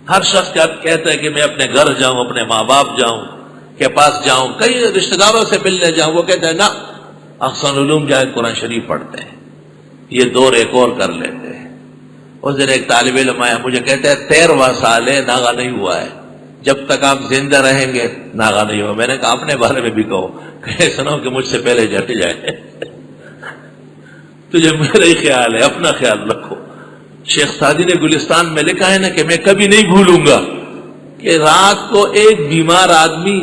ہر شخص کہتا ہے کہ میں اپنے گھر جاؤں، اپنے ماں باپ جاؤں کے پاس جاؤں، کئی رشتہ داروں سے ملنے جاؤں، وہ کہتا ہے نا احسن علوم جائے قرآن شریف پڑھتے ہیں، یہ دور ایک اور کر لیتے ہیں۔ اس دن ایک طالب علم آیا، مجھے کہتا ہے 13واں سال ہے، ناغہ نہیں ہوا ہے، جب تک آپ زندہ رہیں گے ناغہ نہیں ہوا۔ میں نے کہا اپنے بارے میں بھی کہو، کہ سنو کہ مجھ سے پہلے جٹ جائے۔ تجھے میرا ہی خیال ہے، اپنا خیال رکھو۔ شیخ سعدی نے گلستان میں لکھا ہے نا کہ میں کبھی نہیں بھولوں گا کہ رات کو ایک بیمار آدمی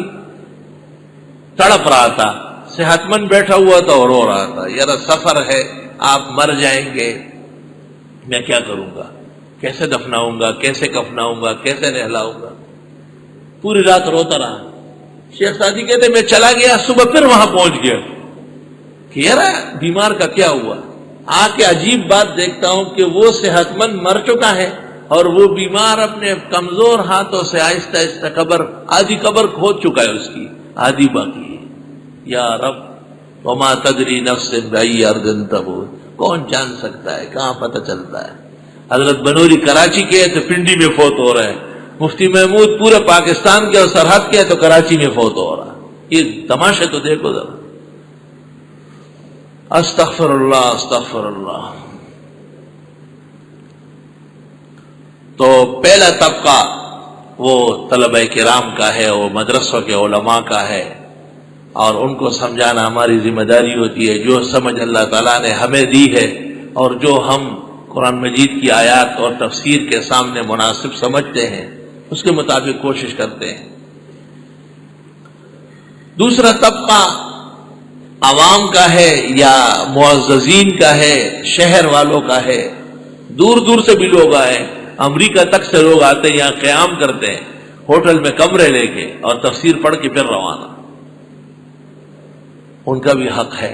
تڑپ رہا تھا، صحت مند بیٹھا ہوا تھا اور رو رہا تھا، یار سفر ہے، آپ مر جائیں گے، میں کیا کروں گا، کیسے دفناؤں گا، کیسے کفناؤں گا، کیسے نہلاؤں گا، پوری رات روتا رہا۔ شیخ سعدی کہتے میں چلا گیا، صبح پھر وہاں پہنچ گیا کہ یار بیمار کا کیا ہوا۔ آ کے عجیب بات دیکھتا ہوں کہ وہ صحت مند مر چکا ہے اور وہ بیمار اپنے کمزور ہاتھوں سے آہستہ آہستہ آدھی قبر کھود چکا ہے، اس کی آدھی باقی ہے۔ یا رب وما تدری نفس بأی ارض تموت، کون جان سکتا ہے کہاں پتہ چلتا ہے۔ حضرت بنوری کراچی کے تو پنڈی میں فوت ہو رہا ہے، مفتی محمود پورے پاکستان کے اور سرحد کے تو کراچی میں فوت ہو رہا ہے۔ یہ تماشے تو دیکھو ذرا۔ استغفر اللہ استغفر اللہ۔ تو پہلا طبقہ وہ طلبہ کرام کا ہے، وہ مدرسوں کے علماء کا ہے، اور ان کو سمجھانا ہماری ذمہ داری ہوتی ہے۔ جو سمجھ اللہ تعالیٰ نے ہمیں دی ہے اور جو ہم قرآن مجید کی آیات اور تفسیر کے سامنے مناسب سمجھتے ہیں اس کے مطابق کوشش کرتے ہیں۔ دوسرا طبقہ عوام کا ہے یا معززین کا ہے، شہر والوں کا ہے، دور دور سے بھی لوگ آئے، امریکہ تک سے لوگ آتے ہیں، یہاں قیام کرتے ہیں ہوٹل میں کمرے لے کے اور تفسیر پڑھ کے پھر روانہ۔ ان کا بھی حق ہے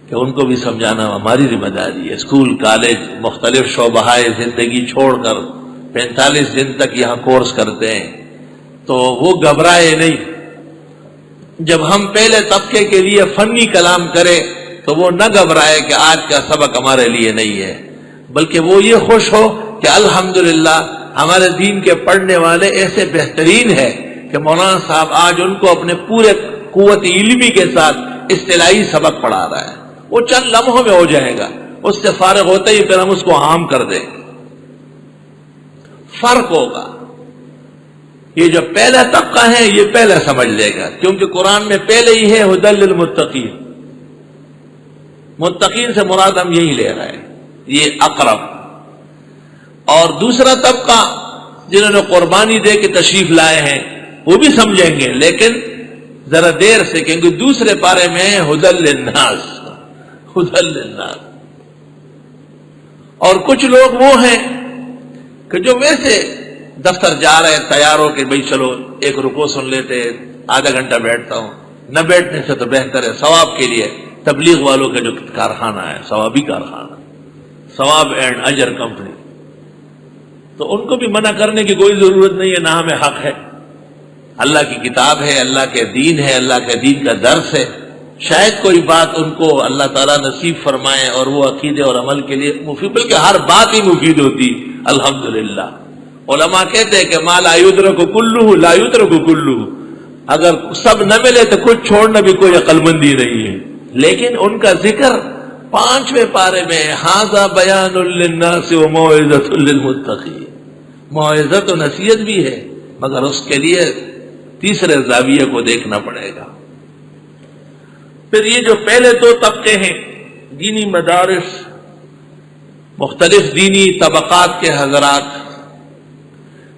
کہ ان کو بھی سمجھانا ہماری ذمہ داری ہے۔ اسکول کالج مختلف شعبہ زندگی چھوڑ کر 45 دن تک یہاں کورس کرتے ہیں، تو وہ گھبرائے نہیں۔ جب ہم پہلے طبقے کے لیے فنی کلام کریں تو وہ نہ گھبرائے کہ آج کا سبق ہمارے لیے نہیں ہے، بلکہ وہ یہ خوش ہو کہ الحمدللہ ہمارے دین کے پڑھنے والے ایسے بہترین ہیں کہ مولانا صاحب آج ان کو اپنے پورے قوت علمی کے ساتھ اصطلاحی سبق پڑھا رہا ہے۔ وہ چند لمحوں میں ہو جائے گا، اس سے فارغ ہوتے ہی پھر ہم اس کو عام کر دیں، فرق ہوگا۔ یہ جو پہلا طبقہ ہے یہ پہلے سمجھ لے گا، کیونکہ قرآن میں پہلے ہی ہے ہدی للمتقین، متقین سے مراد ہم یہی لے رہے ہیں، یہ اقرب۔ اور دوسرا طبقہ جنہوں نے قربانی دے کے تشریف لائے ہیں وہ بھی سمجھیں گے، لیکن ذرا دیر سے، کیونکہ دوسرے پارے میں ہدی للناس، ہدی للناس۔ اور کچھ لوگ وہ ہیں کہ جو ویسے دفتر جا رہے تیار ہو کہ بھئی چلو ایک رکوع سن لیتے، آدھا گھنٹہ بیٹھتا ہوں، نہ بیٹھنے سے تو بہتر ہے ثواب کے لیے۔ تبلیغ والوں کا جو کارخانہ ہے، ثوابی کارخانہ، ثواب اینڈ اجر کمپنی، تو ان کو بھی منع کرنے کی کوئی ضرورت نہیں ہے، نہ ہمیں حق ہے۔ اللہ کی کتاب ہے، اللہ کے دین ہے، اللہ کے دین کا درس ہے، شاید کوئی بات ان کو اللہ تعالیٰ نصیب فرمائے اور وہ عقیدے اور عمل کے لیے مفید، بلکہ ہر بات ہی مفید ہوتی الحمدللہ۔ علماء کہتے ہیں کہ ما لا یدرک کلہ لا یترک کلہ، اگر سب نہ ملے تو کچھ چھوڑنا بھی کوئی عقل مندی نہیں ہے، لیکن ان کا ذکر 5ویں پارے میں ھذا بیان للناس وموعظۃ للمتقین، موعظت و نصیحت بھی ہے، مگر اس کے لیے تیسرے زاویے کو دیکھنا پڑے گا۔ پھر یہ جو پہلے دو طبقے ہیں، دینی مدارس، مختلف دینی طبقات کے حضرات،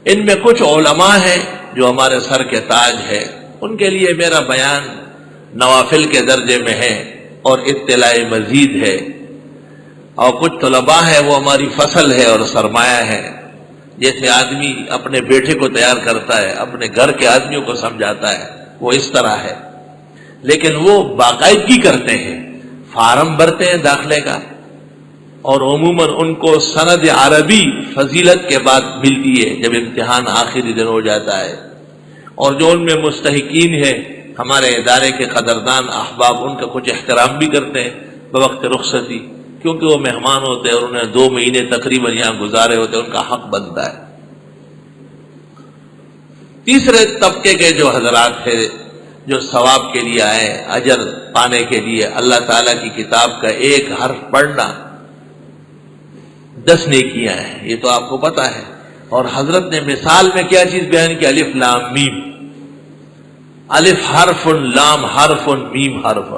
ان میں کچھ علماء ہیں جو ہمارے سر کے تاج ہے، ان کے لیے میرا بیان نوافل کے درجے میں ہے اور اطلاع مزید ہے، اور کچھ طلباء ہیں وہ ہماری فصل ہے اور سرمایہ ہے۔ جیسے آدمی اپنے بیٹے کو تیار کرتا ہے، اپنے گھر کے آدمیوں کو سمجھاتا ہے، وہ اس طرح ہے، لیکن وہ باقاعدگی کرتے ہیں، فارم بھرتے ہیں داخلے کا، اور عموماً ان کو سند عربی فضیلت کے بعد ملتی ہے جب امتحان آخری دن ہو جاتا ہے، اور جو ان میں مستحقین ہیں ہمارے ادارے کے قدردان احباب ان کا کچھ احترام بھی کرتے ہیں بوقت رخصتی، کیونکہ وہ مہمان ہوتے ہیں اور انہیں 2 مہینے تقریباً یہاں گزارے ہوتے ہیں، ان کا حق بنتا ہے۔ تیسرے طبقے کے جو حضرات تھے جو ثواب کے لیے آئے، اجر پانے کے لیے، اللہ تعالیٰ کی کتاب کا ایک حرف پڑھنا 10 نیکیاں ہیں، یہ تو آپ کو پتا ہے۔ اور حضرت نے مثال میں کیا چیز بیان کی؟ الف لام میم، الف حرف لام حرف میم حرف۔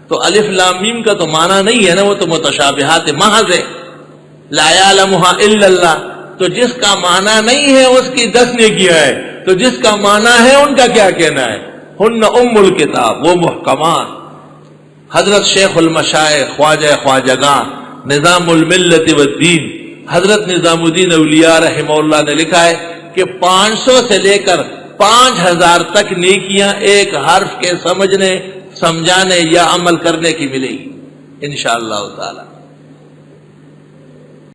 تو الف لام میم کا تو معنی نہیں ہے نا، وہ تو متشابہات محض ہے، لا یعلمها الا اللہ۔ تو جس کا معنی نہیں ہے اس کی 10 نیکیاں ہیں، تو جس کا معنی ہے ان کا کیا کہنا ہے؟ ہن ام الکتاب، وہ محکمات۔ حضرت شیخ المشائخ خواجہ خواجگاں نظام الملت والدین حضرت نظام الدین اولیاء رحمہ اللہ نے لکھا ہے کہ 500 سے لے کر 5000 تک نیکیاں ایک حرف کے سمجھنے، سمجھانے یا عمل کرنے کی ملے گی انشاءاللہ تعالی۔